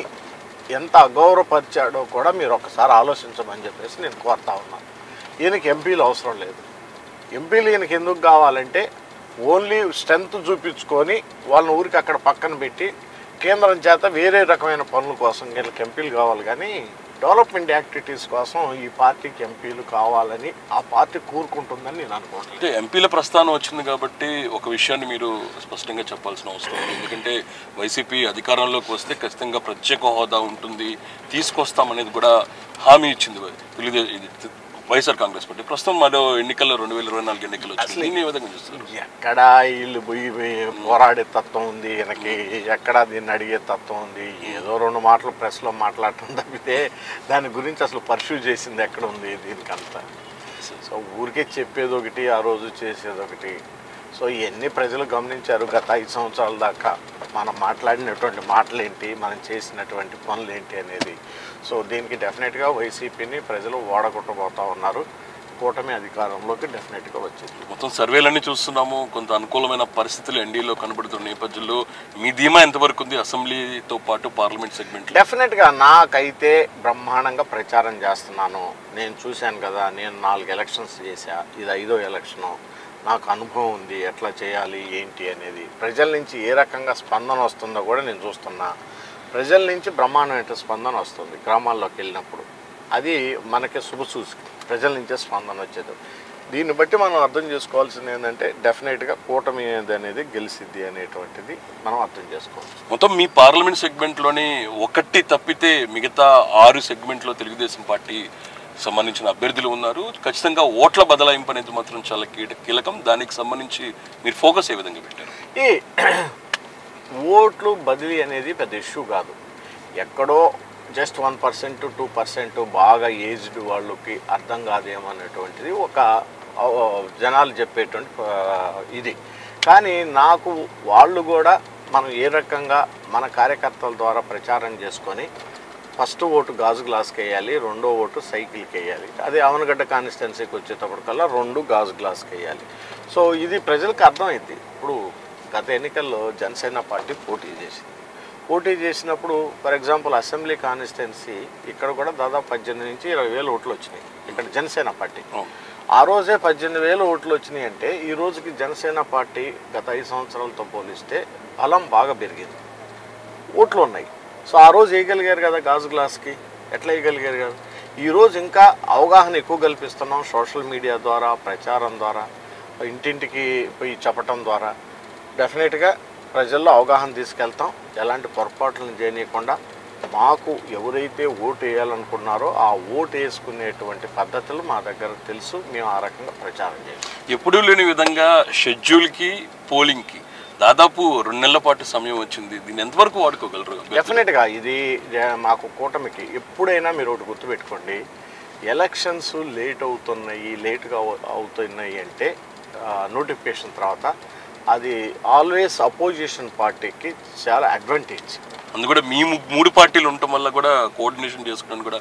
ఎంత అగౌరవపరిచాడో కూడా మీరు ఒకసారి ఆలోచించమని చెప్పేసి నేను కోరుతా ఉన్నాను. ఈయనకి ఎంపీలు అవసరం లేదు. ఎంపీలు ఈయనకి ఎందుకు కావాలంటే ఓన్లీ స్ట్రెంత్ చూపించుకొని వాళ్ళని ఊరికి అక్కడ పక్కన పెట్టి కేంద్రం చేత వేరే రకమైన పనుల కోసం వీళ్ళకి ఎంపీలు కావాలి. కానీ డెవలప్మెంట్ యాక్టివిటీస్ కోసం ఈ పార్టీకి ఎంపీలు కావాలని ఆ పార్టీ కోరుకుంటుందని నేను అనుకుంటున్నాను. అంటే ఎంపీల ప్రస్థానం వచ్చింది కాబట్టి ఒక విషయాన్ని మీరు స్పష్టంగా చెప్పాల్సిన అవసరం ఉంది. ఎందుకంటే వైసీపీ అధికారంలోకి వస్తే ఖచ్చితంగా ప్రత్యేక హోదా ఉంటుంది, తీసుకొస్తామనేది కూడా హామీ ఇచ్చింది వైఎస్ఆర్ కాంగ్రెస్ పార్టీ. ప్రస్తుతం మరో ఎన్నికల్లో 2024 ఎన్నికలు వచ్చింది. దీన్ని ఏ విధంగా చూస్తారు? ఎక్కడా వీళ్ళు పోయి పోరాడే తత్వం ఉంది ఈయనకి, ఎక్కడా దీన్ని అడిగే తత్వం ఉంది. ఏదో 2 మాటలు ప్రెస్లో మాట్లాడటం తప్పితే దాని గురించి అసలు పర్సూ చేసింది ఎక్కడ ఉంది దీనికంతా? సో ఊరికే చెప్పేది ఒకటి, ఆ రోజు చేసేది ఒకటి. సో ఇవన్నీ ప్రజలు గమనించారు. గత 5 సంవత్సరాల దాకా మనం మాట్లాడినటువంటి మాటలేంటి, మనం చేసినటువంటి పనులు ఏంటి అనేది. సో దీనికి డెఫినెట్గా వైసీపీని ప్రజలు ఓడగొట్టబోతూ ఉన్నారు. కూటమి అధికారంలోకి డెఫినెట్గా వచ్చింది. మొత్తం సర్వేలన్నీ చూస్తున్నాము. కొంత అనుకూలమైన పరిస్థితులు ఎన్డీలో కనబడుతున్న నేపథ్యంలో మీ ధీమా ఎంతవరకు ఉంది అసెంబ్లీతో పాటు పార్లమెంట్ సెగ్మెంట్? డెఫినెట్గా నాకైతే బ్రహ్మాండంగా ప్రచారం చేస్తున్నాను. నేను చూశాను కదా, నేను 4 ఎలక్షన్స్ చేశా, ఇది 5వ ఎలక్షను. నాకు అనుభవం ఉంది ఎట్లా చేయాలి ఏంటి అనేది. ప్రజల నుంచి ఏ రకంగా స్పందన వస్తుందో కూడా నేను చూస్తున్నా. ప్రజల నుంచి బ్రహ్మాండమైన స్పందన వస్తుంది గ్రామాల్లోకి వెళ్ళినప్పుడు. అది మనకి శుభసూచకం, ప్రజల నుంచే స్పందన వచ్చేది. దీన్ని బట్టి మనం అర్థం చేసుకోవాల్సింది ఏంటంటే డెఫినెట్గా కూటమి అనేది గెలిసిద్ది అనేటువంటిది మనం అర్థం చేసుకోవచ్చు. మొత్తం మీ పార్లమెంట్ సెగ్మెంట్లోని ఒకటి తప్పితే మిగతా 6 సెగ్మెంట్లో తెలుగుదేశం పార్టీ సంబంధించిన అభ్యర్థులు ఉన్నారు. ఖచ్చితంగా ఓట్ల బదలాయింపు అనేది మాత్రం చాలా కీలకం. దానికి సంబంధించి మీరు ఫోకస్ ఏ విధంగా పెట్టారు? ఈ ఓట్లు బదిలీ అనేది పెద్ద ఇష్యూ కాదు. ఎక్కడో జస్ట్ 1% 2% బాగా ఏజ్డ్ వాళ్ళకి అర్థం కాదేమనేటువంటిది ఒక జనాలు చెప్పేటువంటి ఇది. కానీ నాకు వాళ్ళు కూడా మనం ఏ రకంగా మన కార్యకర్తల ద్వారా ప్రచారం చేసుకొని ఫస్ట్ ఓటు గాజు గ్లాస్కి వేయాలి, రెండో ఓటు సైకిల్కి వేయాలి. అదే అవనగడ్డ కాన్స్టిట్యున్సీకి వచ్చేటప్పటికల్లా 2 గాజు గ్లాస్కి వేయాలి. సో ఇది ప్రజలకు అర్థమైంది. ఇప్పుడు గత ఎన్నికల్లో జనసేన పార్టీ పోటీ చేసినప్పుడు ఫర్ ఎగ్జాంపుల్ అసెంబ్లీ కాన్స్టిట్యున్సీ ఇక్కడ కూడా దాదాపు 18 నుంచి 20,000 ఓట్లు వచ్చినాయి ఇక్కడ జనసేన పార్టీ. ఆ రోజే 18,000 ఓట్లు వచ్చినాయి అంటే ఈ రోజుకి జనసేన పార్టీ గత 5 సంవత్సరాలతో పోలిస్తే బలం బాగా పెరిగింది, ఓట్లు ఉన్నాయి. సో ఆ రోజు వేయగలిగారు కదా గాజు గ్లాస్కి. ఎట్లా వేయగలిగారు కదా? ఈరోజు ఇంకా అవగాహన ఎక్కువ కల్పిస్తున్నాం సోషల్ మీడియా ద్వారా, ప్రచారం ద్వారా, ఇంటింటికి పోయి చెప్పటం ద్వారా డెఫినెట్గా ప్రజల్లో అవగాహన తీసుకెళ్తాం. ఎలాంటి పొరపాట్లను చేయనీయకుండా మాకు ఎవరైతే ఓటు వేయాలనుకున్నారో ఆ ఓటు వేసుకునేటువంటి పద్ధతులు మా దగ్గర తెలుసు. మేము ఆ రకంగా ప్రచారం చేస్తాం. ఎప్పుడూ లేని విధంగా షెడ్యూల్కి పోలింగ్కి దాదాపు 2 నెలల పాటు సమయం వచ్చింది. దీన్ని ఎంతవరకు వాడుకోగలరు? డెఫినెట్గా ఇది మాకు కూటమికి ఎప్పుడైనా మీరు ఒకటి గుర్తుపెట్టుకోండి, ఎలక్షన్స్ లేట్గా అవుతున్నాయి అంటే నోటిఫికేషన్ తర్వాత అది ఆల్వేస్ అపోజిషన్ పార్టీకి చాలా అడ్వాంటేజ్. అందు కూడా మీ 3 పార్టీలు ఉండటం వల్ల కూడా కోఆర్డినేషన్ చేసుకోవడం కూడా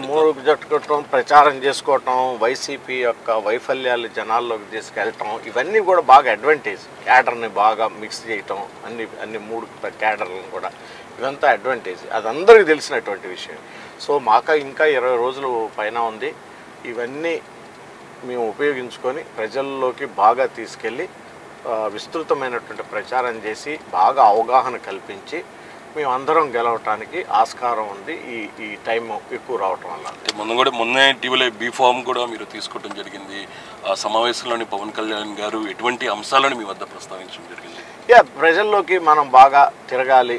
మూడు జట్టుకోవటం, ప్రచారం చేసుకోవటం, వైసీపీ యొక్క వైఫల్యాలు జనాల్లోకి తీసుకెళ్ళటం, ఇవన్నీ కూడా బాగా అడ్వాంటేజ్. క్యాడర్ని బాగా మిక్స్ చేయటం, అన్ని 3 క్యాడర్లను కూడా, ఇదంతా అడ్వాంటేజ్. అది అందరికీ తెలిసినటువంటి విషయం. సో మాకు ఇంకా 20 రోజులు పైన ఉంది. ఇవన్నీ మేము ఉపయోగించుకొని ప్రజల్లోకి బాగా తీసుకెళ్ళి విస్తృతమైనటువంటి ప్రచారం చేసి బాగా అవగాహన కల్పించి మేము అందరం గెలవటానికి ఆస్కారం ఉంది. ఈ టైం ఎక్కువ రావటం వల్ల. మొన్నే టీవీలో బీఫామ్ కూడా మీరు తీసుకోవడం జరిగింది. ఆ సమావేశంలోని పవన్ కళ్యాణ్ గారు ఎటువంటి అంశాలను మీ వద్ద ప్రస్తావించడం జరిగింది? ప్రజల్లోకి మనం బాగా తిరగాలి,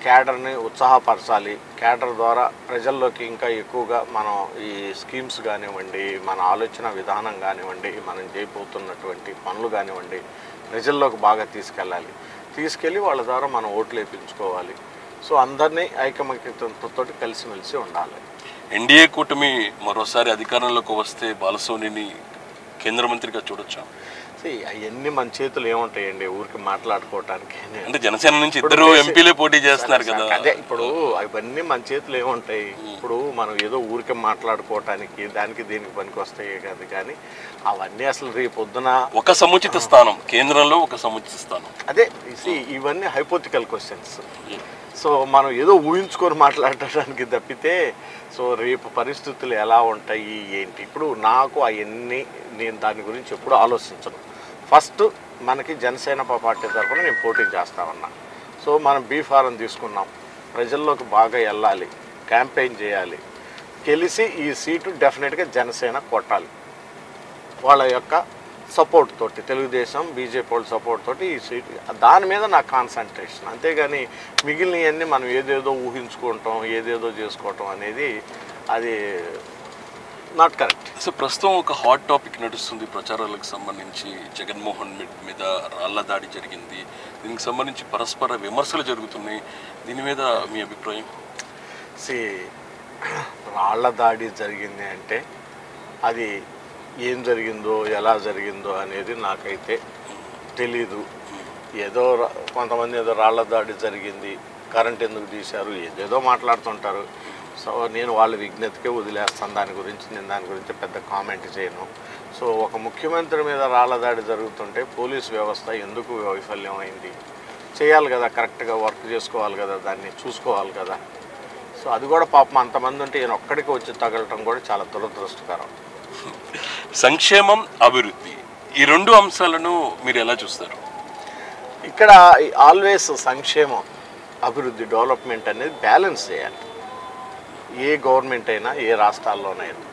క్యాడర్ని ఉత్సాహపరచాలి. క్యాడర్ ద్వారా ప్రజల్లోకి ఇంకా ఎక్కువగా మనం ఈ స్కీమ్స్ కానివ్వండి, మన ఆలోచన విధానం కానివ్వండి, మనం చేయబోతున్నటువంటి పనులు కానివ్వండి, ప్రజల్లోకి బాగా తీసుకెళ్ళి వాళ్ళ ద్వారా మనం ఓట్లు వేయించుకోవాలి. సో అందరినీ ఐకమత్యంతో కలిసిమెలిసి ఉండాలి. ఎన్డీఏ కూటమి మరోసారి అధికారంలోకి వస్తే బాలసోనిని కేంద్ర మంత్రిగా చూడొచ్చా? అవన్నీ మన చేతులు ఏముంటాయండి ఊరికి మాట్లాడుకోవటానికి. అంటే జనసేన నుంచి 2 ఎంపీలే పోటీ చేస్తున్నారు కదా. అదే ఇప్పుడు అవన్నీ మన చేతులు ఏముంటాయి. ఇప్పుడు మనం ఏదో ఊరికి మాట్లాడుకోవటానికి దానికి దీనికి పనికి వస్తాయి కదా. కానీ అవన్నీ అసలు రేపొద్దున ఒక సముచిత స్థానం, కేంద్రంలో ఒక సముచిత స్థానం, అదే ఇవన్నీ హైపోథికల్ క్వశ్చన్స్. సో మనం ఏదో ఊహించుకొని మాట్లాడటానికి తప్పితే సో రేపు పరిస్థితులు ఎలా ఉంటాయి ఏంటి, ఇప్పుడు నాకు అవన్నీ నేను దాని గురించి ఎప్పుడు ఆలోచించను. ఫస్ట్ మనకి జనసేన పార్టీ తరఫున నేను పోటీ చేస్తామన్నా. సో మనం బీఫారం తీసుకున్నాం, ప్రజల్లోకి బాగా వెళ్ళాలి, క్యాంపెయిన్ చేయాలి, గెలిచి ఈ సీటు డెఫినెట్గా జనసేన కొట్టాలి. వాళ్ళ యొక్క సపోర్ట్ తోటి, తెలుగుదేశం బీజేపీ వాళ్ళ సపోర్ట్ తోటి ఈ సీటు, దాని మీద నా కాన్సన్ట్రేషన్. అంతేగాని మిగిలినవన్నీ మనం ఏదేదో ఊహించుకుంటాం, ఏదేదో చేసుకోవటం అనేది అది నాట్ కరెక్ట్. సో ప్రస్తుతం ఒక హాట్ టాపిక్ నడుస్తుంది ప్రచారాలకు సంబంధించి. జగన్మోహన్ మీద రాళ్ల దాడి జరిగింది, దీనికి సంబంధించి పరస్పర విమర్శలు జరుగుతున్నాయి. దీని మీద మీ అభిప్రాయం? రాళ్ల దాడి జరిగింది అంటే అది ఏం జరిగిందో ఎలా జరిగిందో అనేది నాకైతే తెలీదు. ఏదో కొంతమంది ఏదో రాళ్ల దాడి జరిగింది, కరెంట్ ఎందుకు తీశారు, ఏదేదో మాట్లాడుతుంటారు. సో నేను వాళ్ళ విజ్ఞతకే వదిలేస్తాను. నేను దాని గురించి పెద్ద కామెంట్ చేయను. సో ఒక ముఖ్యమంత్రి మీద రాళ్ల దాడి జరుగుతుంటే పోలీస్ వ్యవస్థ ఎందుకు వైఫల్యం అయింది, చేయాలి కదా, కరెక్ట్గా వర్క్ చేసుకోవాలి కదా, దాన్ని చూసుకోవాలి కదా. సో అది కూడా పాపం అంతమంది ఉంటే ఈయన ఒక్కడికి వచ్చి తగలటం కూడా చాలా దురదృష్టకరం. సంక్షేమం, అభివృద్ధి, ఈ 2 అంశాలను మీరు ఎలా చూస్తారు? ఇక్కడ ఆల్వేస్ సంక్షేమం, అభివృద్ధి, డెవలప్మెంట్ అనేది బ్యాలెన్స్ చేయాలి ఏ గవర్నమెంట్ అయినా, ఏ రాష్ట్రాల్లోనైనా.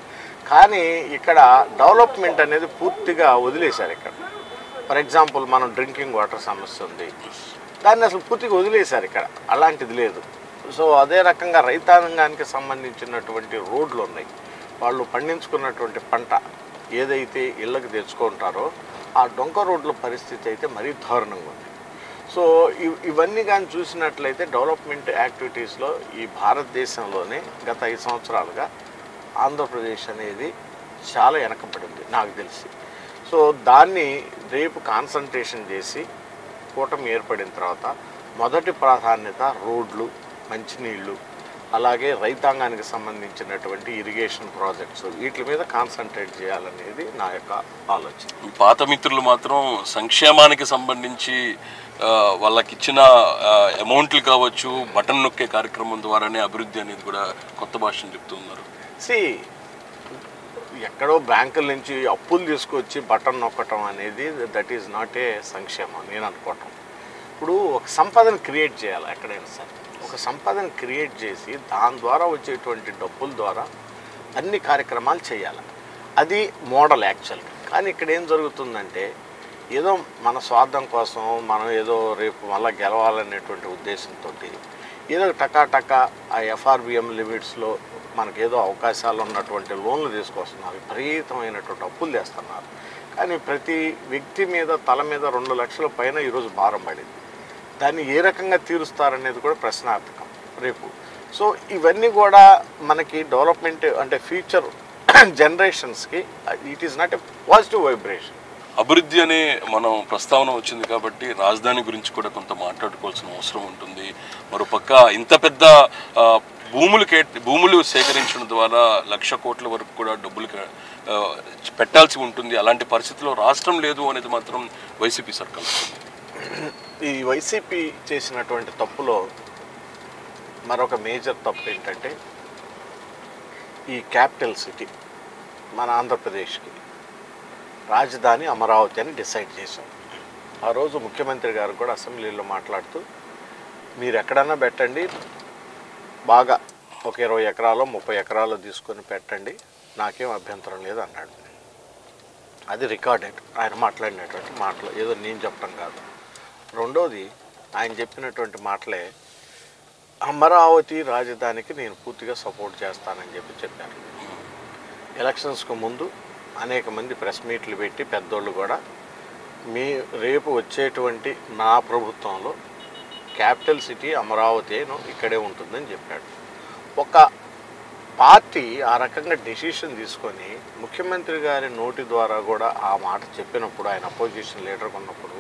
కానీ ఇక్కడ డెవలప్మెంట్ అనేది పూర్తిగా వదిలేశారు. ఇక్కడ ఫర్ ఎగ్జాంపుల్ మనం డ్రింకింగ్ వాటర్ సమస్య ఉంది, దాన్ని అసలు పూర్తిగా వదిలేశారు. ఇక్కడ అలాంటిది లేదు. సో అదే రకంగా రైతాంగానికి సంబంధించినటువంటి రోడ్లు ఉన్నాయి, వాళ్ళు పండించుకున్నటువంటి పంట ఏదైతే ఇళ్ళకి తెచ్చుకుంటారో ఆ డొంక రోడ్ల పరిస్థితి అయితే మరీ దారుణంగా ఉంది. సో ఇవన్నీ కానీ చూసినట్లయితే డెవలప్మెంట్ యాక్టివిటీస్లో ఈ భారతదేశంలోనే గత 5 సంవత్సరాలుగా ఆంధ్రప్రదేశ్ అనేది చాలా వెనకబడింది నాకు తెలిసి. సో దాన్ని రేపు కాన్సన్ట్రేషన్ చేసి కూటమి ఏర్పడిన తర్వాత మొదటి ప్రాధాన్యత రోడ్లు, మంచినీళ్ళు, అలాగే రైతాంగానికి సంబంధించినటువంటి ఇరిగేషన్ ప్రాజెక్ట్స్, వీటి మీద కాన్సన్ట్రేట్ చేయాలనేది నా యొక్క ఆలోచన. పాత మిత్రులు మాత్రం సంక్షేమానికి సంబంధించి వాళ్ళకి ఇచ్చిన అమౌంట్లు కావచ్చు, బటన్ నొక్కే కార్యక్రమం ద్వారానే అభివృద్ధి అనేది కూడా కొత్త భాషను చెప్తున్నారు. ఎక్కడో బ్యాంకుల నుంచి అప్పులు తీసుకొచ్చి బటన్ నొక్కటం అనేది దట్ ఈజ్ నాట్ ఏ సంక్షేమం నేను అనుకోవటం. ఇప్పుడు ఒక సంపదను క్రియేట్ చేయాలి ఎక్కడైనా సరే. ఒక సంపదను క్రియేట్ చేసి దాని ద్వారా వచ్చేటువంటి డబ్బుల ద్వారా అన్ని కార్యక్రమాలు చేయాలి. అది మోడల్ యాక్చువల్గా. కానీ ఇక్కడ ఏం జరుగుతుందంటే ఏదో మన స్వార్థం కోసం మనం ఏదో రేపు మళ్ళీ గెలవాలనేటువంటి ఉద్దేశంతో ఏదో టకా ఆ ఎఫ్ఆర్బిఎం లిమిట్స్లో మనకేదో అవకాశాలు ఉన్నటువంటి లోన్లు తీసుకొస్తున్నారు, విపరీతమైనటువంటి అప్పులు చేస్తున్నారు. కానీ ప్రతి వ్యక్తి మీద తల మీద 2 లక్షల పైన ఈరోజు భారం పడింది. దాన్ని ఏ రకంగా తీరుస్తారనేది కూడా ప్రశ్నార్థకం రేపు. సో ఇవన్నీ కూడా మనకి డెవలప్మెంట్ అంటే ఫ్యూచర్ జనరేషన్స్కి it is not a positive vibration. అభివృద్ధి అనే మనం ప్రస్తావన వచ్చింది కాబట్టి రాజధాని గురించి కూడా కొంత మాట్లాడుకోవాల్సిన అవసరం ఉంటుంది. మరోపక్క ఇంత పెద్ద భూములు సేకరించడం ద్వారా 1,00,000 కోట్ల వరకు కూడా డబ్బులు పెట్టాల్సి ఉంటుంది. అలాంటి పరిస్థితుల్లో రాష్ట్రం లేదు అనేది మాత్రం వైసీపీ సర్కార్. ఈ వైసీపీ చేసినటువంటి తప్పులో మరొక మేజర్ తప్పు ఏంటంటే ఈ క్యాపిటల్ సిటీ మన ఆంధ్రప్రదేశ్కి రాజధాని అమరావతి అని డిసైడ్ చేశాం. ఆ రోజు ముఖ్యమంత్రి గారు కూడా అసెంబ్లీలో మాట్లాడుతూ మీరు ఎక్కడన్నా పెట్టండి, బాగా ఒక 20 ఎకరాలు 30 ఎకరాలు తీసుకొని పెట్టండి, నాకేం అభ్యంతరం లేదు అన్నాడు. అది రికార్డెడ్, ఆయన మాట్లాడినటువంటి మాటలు, ఏదో నేను చెప్పడం కాదు. రెండోది ఆయన చెప్పినటువంటి మాటలే అమరావతి రాజధానికి నేను పూర్తిగా సపోర్ట్ చేస్తానని చెప్పారు. ఎలక్షన్స్కు ముందు అనేక మంది ప్రెస్ మీట్లు పెట్టి పెద్దోళ్ళు కూడా రేపు వచ్చేటువంటి నా ప్రభుత్వంలో క్యాపిటల్ సిటీ అమరావతిను ఇక్కడే ఉంటుందని చెప్పాడు. ఒక పార్టీ ఆ రకంగా డెసిషన్ తీసుకొని ముఖ్యమంత్రి గారి నోటి ద్వారా కూడా ఆ మాట చెప్పినప్పుడు, ఆయన అపోజిషన్ లీడర్గా ఉన్నప్పుడు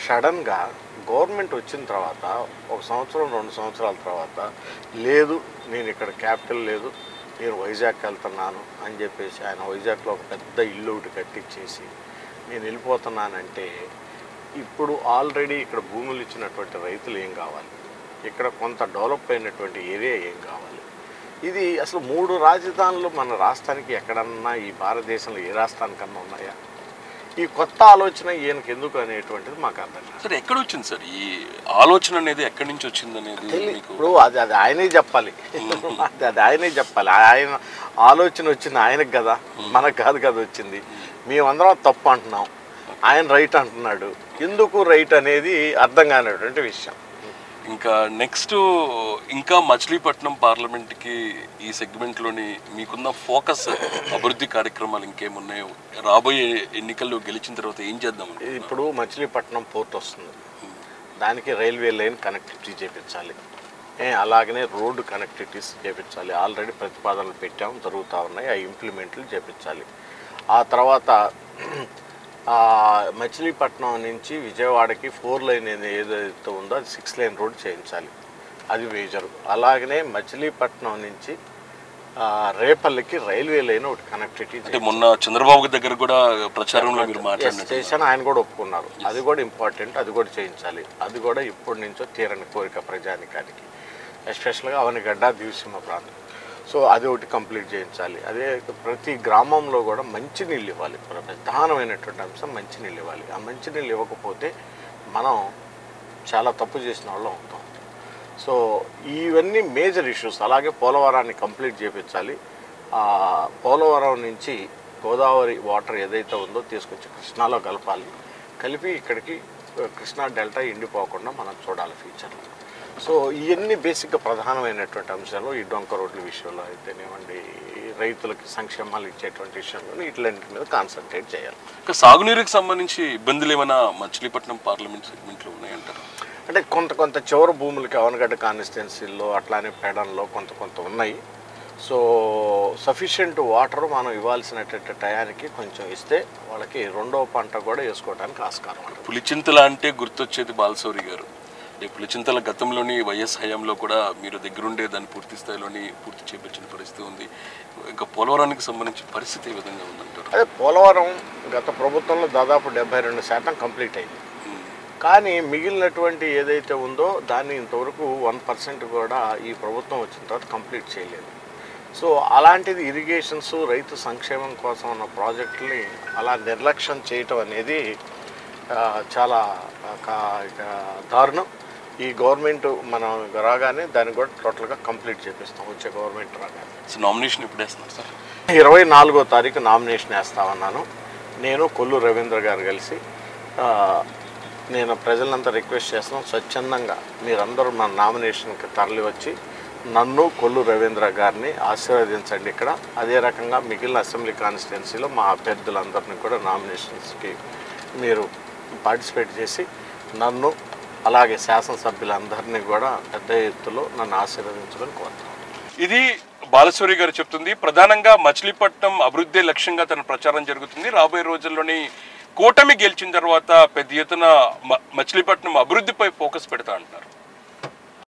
సడన్గా గవర్నమెంట్ వచ్చిన తర్వాత 1 సంవత్సరం 2 సంవత్సరాల తర్వాత లేదు నేను ఇక్కడ క్యాపిటల్ లేదు, నేను వైజాగ్ వెళ్తున్నాను అని చెప్పేసి ఆయన వైజాగ్లో ఒక పెద్ద ఇల్లు ఒకటి కట్టించేసి నేను వెళ్ళిపోతున్నానంటే ఇప్పుడు ఆల్రెడీ ఇక్కడ భూములు ఇచ్చినటువంటి రైతులు ఏం కావాలి, ఇక్కడ కొంత డెవలప్ అయినటువంటి ఏరియా ఏం కావాలి? ఇది అసలు 3 రాజధానులు మన రాష్ట్రానికి ఎక్కడన్నా ఈ భారతదేశంలో ఏ రాష్ట్రానికన్నా ఉన్నాయా? ఈ కొత్త ఆలోచన ఈయనకి ఎందుకు అనేటువంటిది మాకు అర్థం కాదు. సార్ ఎక్కడ వచ్చింది సార్ ఈ ఆలోచన అనేది, ఎక్కడి నుంచి వచ్చింది అనేది? ఇప్పుడు అది ఆయనే చెప్పాలి, అది ఆయనే చెప్పాలి. ఆయన ఆలోచన వచ్చింది ఆయనకు కదా, మనకు కాదు కదా వచ్చింది. మేమందరం తప్పు అంటున్నాం, ఆయన రైట్ అంటున్నాడు. ఎందుకు రైట్ అనేది అర్థం కానిటువంటి విషయం. ఇంకా నెక్స్ట్ ఇంకా మచిలీపట్నం పార్లమెంట్కి ఈ సెగ్మెంట్లోని మీకున్న ఫోకస్ అభివృద్ధి కార్యక్రమాలు ఇంకేమున్నాయో, రాబోయే ఎన్నికల్లో గెలిచిన తర్వాత ఏం చేద్దాం? ఇప్పుడు మచిలీపట్నం పోర్ట్ వస్తుంది, దానికి రైల్వే లైన్ కనెక్టివిటీ చేయించాలి, అలాగనే రోడ్డు కనెక్టివిటీస్ చేయించాలి. ఆల్రెడీ ప్రతిపాదనలు పెట్టాం, జరుగుతూ ఉన్నాయి, ఆ ఇంప్లిమెంట్లు చేయించాలి. ఆ తర్వాత మచిలీపట్నం నుంచి విజయవాడకి 4 లైన్ ఏదైతే ఉందో అది 6 లైన్ రోడ్ చేయించాలి, అది మేజరు. అలాగనే మచిలీపట్నం నుంచి రేపల్లికి రైల్వే లైన్ ఒకటి కనెక్టివిటీ. అంటే మొన్న చంద్రబాబు దగ్గర కూడా ప్రచారంలో మీరు చేశాను, ఆయన కూడా ఒప్పుకున్నారు. అది కూడా ఇంపార్టెంట్, అది కూడా చేయించాలి. అది కూడా ఇప్పటి నుంచో తీరని కోరిక ప్రజానికానికి, ఎస్పెషల్గా అవనిగడ్డ దివిసీమ ప్రాంతం. సో అది ఒకటి కంప్లీట్ చేయించాలి. అదే ప్రతి గ్రామంలో కూడా మంచినీళ్ళు ఇవ్వాలి. ప్రధానమైనటువంటి అంశం మంచినీళ్ళు ఇవ్వాలి. ఆ మంచినీళ్ళు ఇవ్వకపోతే మనం చాలా తప్పు చేసిన వాళ్ళం అవుతాం. సో ఇవన్నీ మేజర్ ఇష్యూస్. అలాగే పోలవరాన్ని కంప్లీట్ చేయించాలి. పోలవరం నుంచి గోదావరి వాటర్ ఏదైతే ఉందో తీసుకొచ్చి కృష్ణాలో కలపాలి. కలిపి ఇక్కడికి కృష్ణా డెల్టా ఎండిపోకుండా మనం చూడాలి ఫ్యూచర్లో. సో ఇవన్నీ బేసిక్గా ప్రధానమైనటువంటి అంశాలు. ఈ డొంక రోడ్ల విషయంలో అయితేనేమండి, రైతులకి సంక్షేమాలు ఇచ్చేటువంటి విషయంలో ఇట్లాంటి మీద కాన్సన్ట్రేట్ చేయాలి. ఇంకా సాగునీరుకి సంబంధించి ఇబ్బందులు ఏమైనా మచిలీపట్నం పార్లమెంట్ సెగ్మెంట్లో ఉన్నాయంటారు? అంటే కొంత చివరి భూములకి అవనగడ్డ కాన్స్టిట్యున్సీల్లో అట్లానే పెడన్లో కొంత ఉన్నాయి. సో సఫిషియెంట్ వాటర్ మనం ఇవ్వాల్సినటువంటి టయానికి కొంచెం ఇస్తే వాళ్ళకి 2వ పంట కూడా వేసుకోవడానికి ఆస్కారం ఉంటుంది. పులిచింతల అంటే గుర్తొచ్చేది బాలశౌరి గారు. పులిచింతల గతంలోని వైఎస్ హయాంలో కూడా మీరు దగ్గరుండే దాన్ని పూర్తి స్థాయిలోని పూర్తి చేపించిన పరిస్థితి ఉంది. ఇంకా పోలవరానికి సంబంధించి పరిస్థితి ఏ విధంగా ఉందంటారు? అదే పోలవరం గత ప్రభుత్వంలో దాదాపు 72% కంప్లీట్ అయింది. కానీ మిగిలినటువంటి ఏదైతే ఉందో దాన్ని ఇంతవరకు 1% కూడా ఈ ప్రభుత్వం వచ్చిన తర్వాత కంప్లీట్ చేయలేదు. సో అలాంటిది ఇరిగేషన్స్, రైతు సంక్షేమం కోసం ఉన్న ప్రాజెక్టుని అలా నిర్లక్ష్యం చేయటం అనేది చాలా దారుణం. ఈ గవర్నమెంట్ మనం రాగానే దాన్ని కూడా టోటల్గా కంప్లీట్ చేపిస్తాం వచ్చే గవర్నమెంట్ రాగానే. సో నామినేషన్ ఎప్పుడు వేస్తున్నారు సార్? 24వ తారీఖు నామినేషన్ వేస్తామన్నాను. నేను కొల్లు రవీంద్ర గారు కలిసి నేను ప్రజలంతా రిక్వెస్ట్ చేస్తున్నాం, స్వచ్ఛందంగా మీరందరూ మన నామినేషన్కి తరలి వచ్చి నన్ను కొల్లు రవీంద్ర గారిని ఆశీర్వదించండి ఇక్కడ. అదే రకంగా మిగిలిన అసెంబ్లీ కాన్స్టిట్యున్సీలో మా అభ్యర్థులందరినీ కూడా నామినేషన్స్కి మీరు పార్టిసిపేట్ చేసి నన్ను అలాగే శాసనసభ్యులందరినీ కూడా పెద్ద ఎత్తులో నన్ను ఆశీర్వదించమని కోరుతున్నాను. ఇది బాలశౌరి గారు చెప్తుంది. ప్రధానంగా మచిలీపట్నం అభివృద్ధి లక్ష్యంగా తన ప్రచారం జరుగుతుంది. రాబోయే రోజుల్లోని కూటమి గెలిచిన తర్వాత పెద్ద ఎత్తున మచిలీపట్నం అభివృద్ధిపై ఫోకస్ పెడతా అంటారు.